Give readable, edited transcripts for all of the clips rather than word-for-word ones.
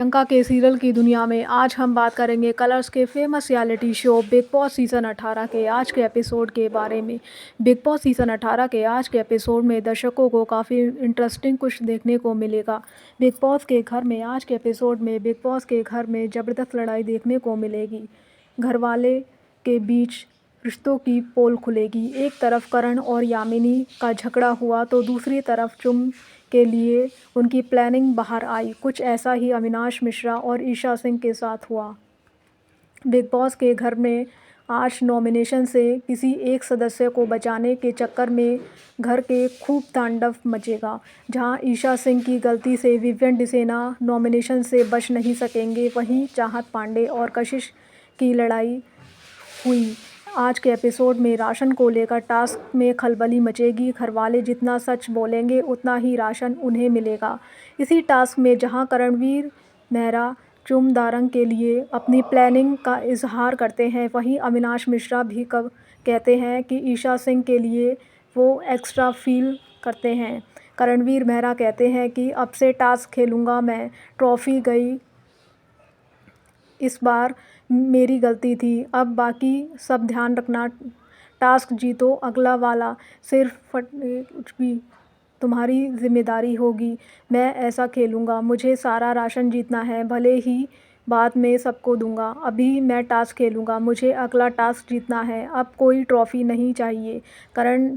प्रियंका के सीरियल की दुनिया में आज हम बात करेंगे कलर्स के famous reality show big boss season 18 के आज के एपिसोड के बारे में। बिग बॉस सीज़न 18 के आज के एपिसोड में दर्शकों को काफ़ी इंटरेस्टिंग कुछ देखने को मिलेगा। बिग बॉस के घर में आज के एपिसोड में बिग बॉस के घर में ज़बरदस्त लड़ाई देखने को मिलेगी। घरवाले के बीच रिश्तों की पोल खुलेगी। एक तरफ करण और यामिनी का झगड़ा हुआ तो दूसरी तरफ चुम के लिए उनकी प्लानिंग बाहर आई। कुछ ऐसा ही अविनाश मिश्रा और ईशा सिंह के साथ हुआ। बिग बॉस के घर में आज नॉमिनेशन से किसी एक सदस्य को बचाने के चक्कर में घर के खूब तांडव मचेगा। जहां ईशा सिंह की गलती से विवियन डिसेना नॉमिनेशन से बच नहीं सकेंगे, वहीं चाहत पांडे और कशिश की लड़ाई हुई। आज के एपिसोड में राशन को लेकर टास्क में खलबली मचेगी। घरवाले जितना सच बोलेंगे उतना ही राशन उन्हें मिलेगा। इसी टास्क में जहां करणवीर मेहरा चुम दारंग के लिए अपनी प्लानिंग का इजहार करते हैं, वहीं अविनाश मिश्रा भी कहते हैं कि ईशा सिंह के लिए वो एक्स्ट्रा फील करते हैं। करणवीर मेहरा कहते हैं कि अब से टास्क खेलूँगा मैं, ट्रॉफी गई इस बार मेरी गलती थी, अब बाकी सब ध्यान रखना, टास्क जीतो अगला वाला सिर्फ भी तुम्हारी जिम्मेदारी होगी। मैं ऐसा खेलूँगा, मुझे सारा राशन जीतना है, भले ही बाद में सबको दूंगा। अभी मैं टास्क खेलूँगा, मुझे अगला टास्क जीतना है, अब कोई ट्रॉफ़ी नहीं चाहिए। करण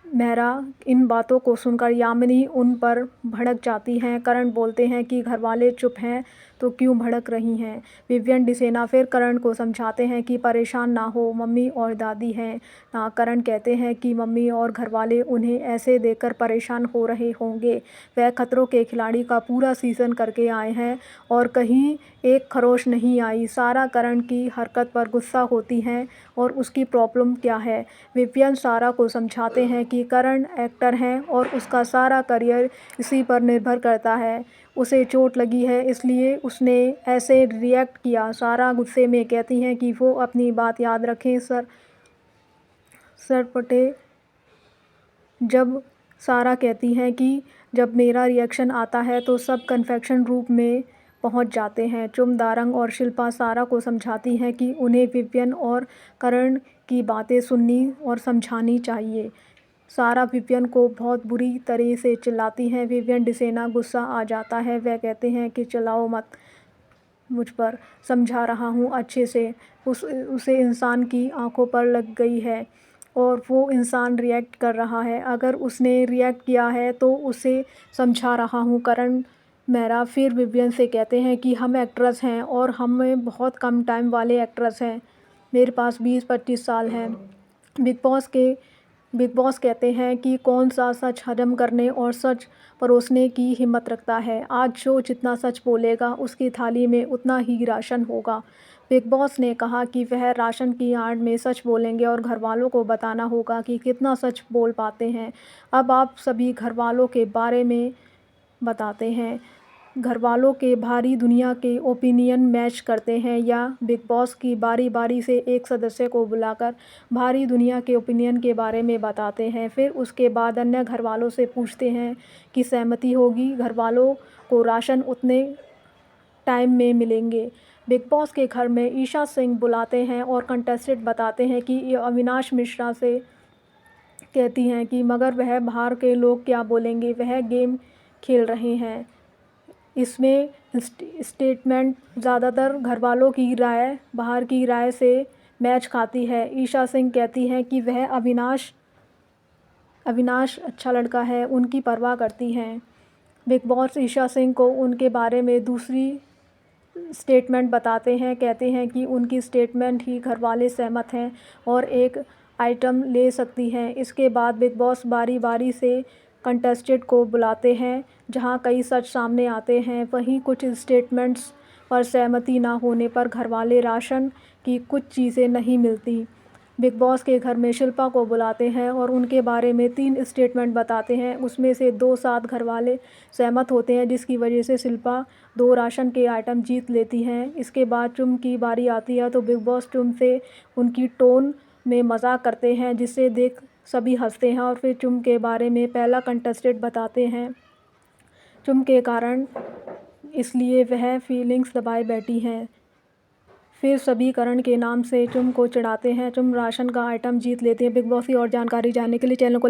मेहरा इन बातों को सुनकर यामिनी उन पर भड़क जाती हैं। करण बोलते हैं कि घरवाले चुप हैं तो क्यों भड़क रही हैं। विवियन डिसेना फिर करण को समझाते हैं कि परेशान ना हो, मम्मी और दादी हैं ना। करण कहते हैं कि मम्मी और घरवाले उन्हें ऐसे देखकर परेशान हो रहे होंगे। वह खतरों के खिलाड़ी का पूरा सीज़न करके आए हैं और कहीं एक खरोश नहीं आई। सारा करण की हरकत पर गुस्सा होती हैं और उसकी प्रॉब्लम क्या है। विवियन सारा को समझाते हैं कि करण एक्टर हैं और उसका सारा करियर इसी पर निर्भर करता है। उसे चोट लगी है इसलिए उसने ऐसे रिएक्ट किया। सारा गुस्से में कहती हैं कि वो अपनी बात याद रखें। सरपटे जब सारा कहती हैं कि जब मेरा रिएक्शन आता है तो सब कन्फेक्शन रूम में पहुंच जाते हैं। चुम दारंग और शिल्पा सारा को समझाती हैं कि उन्हें विवियन और करण की बातें सुननी और समझानी चाहिए। सारा विवियन को बहुत बुरी तरह से चिल्लाती हैं। विवियन डिसेना गुस्सा आ जाता है। वह कहते हैं कि चिल्लाओ मत मुझ पर, समझा रहा हूँ अच्छे से। उसे इंसान की आंखों पर लग गई है और वो इंसान रिएक्ट कर रहा है। अगर उसने रिएक्ट किया है तो उसे समझा रहा हूँ। करण मेहरा फिर विवियन से कहते हैं कि हम एक्ट्रेस हैं और हमें बहुत कम टाइम वाले एक्ट्रेस हैं, मेरे पास 20-25 साल हैं। बिग बॉस कहते हैं कि कौन सा सच हजम करने और सच परोसने की हिम्मत रखता है। आज जो जितना सच बोलेगा उसकी थाली में उतना ही राशन होगा। बिग बॉस ने कहा कि वह राशन की आड़ में सच बोलेंगे और घरवालों को बताना होगा कि कितना सच बोल पाते हैं। अब आप सभी घरवालों के बारे में बताते हैं। घरवालों के भारी दुनिया के ओपिनियन मैच करते हैं या बिग बॉस की बारी बारी से एक सदस्य को बुलाकर भारी दुनिया के ओपिनियन के बारे में बताते हैं। फिर उसके बाद अन्य घरवालों से पूछते हैं कि सहमति होगी। घरवालों को राशन उतने टाइम में मिलेंगे। बिग बॉस के घर में ईशा सिंह बुलाते हैं और कंटेस्टेंट बताते हैं कि ये अविनाश मिश्रा से कहती हैं कि मगर वह बाहर के लोग क्या बोलेंगे, वह गेम खेल रहे हैं। इसमें स्टेटमेंट ज़्यादातर घरवालों की राय बाहर की राय से मैच खाती है। ईशा सिंह कहती हैं कि वह अविनाश अच्छा लड़का है, उनकी परवाह करती हैं। बिग बॉस ईशा सिंह को उनके बारे में दूसरी स्टेटमेंट बताते हैं। कहते हैं कि उनकी स्टेटमेंट ही घरवाले सहमत हैं और एक आइटम ले सकती हैं। इसके बाद बिग बॉस बारी बारी से कंटेस्टेंट को बुलाते हैं जहां कई सच सामने आते हैं। वहीं कुछ स्टेटमेंट्स पर सहमति ना होने पर घरवाले राशन की कुछ चीज़ें नहीं मिलती। बिग बॉस के घर में शिल्पा को बुलाते हैं और उनके बारे में 3 स्टेटमेंट बताते हैं। उसमें से 2 साथ घरवाले सहमत होते हैं, जिसकी वजह से शिल्पा 2 राशन के आइटम जीत लेती हैं। इसके बाद चुम की बारी आती है तो बिग बॉस चुम से उनकी टोन में मजाक करते हैं, जिसे देख सभी हंसते हैं और फिर चुम के बारे में पहला कंटेस्टेंट बताते हैं। चुम के कारण इसलिए वह फीलिंग्स दबाए बैठी है। फिर सभी करण के नाम से चुम को चिढ़ाते हैं। चुम राशन का आइटम जीत लेती है। बिग बॉस की और जानकारी जानने के लिए चैनल को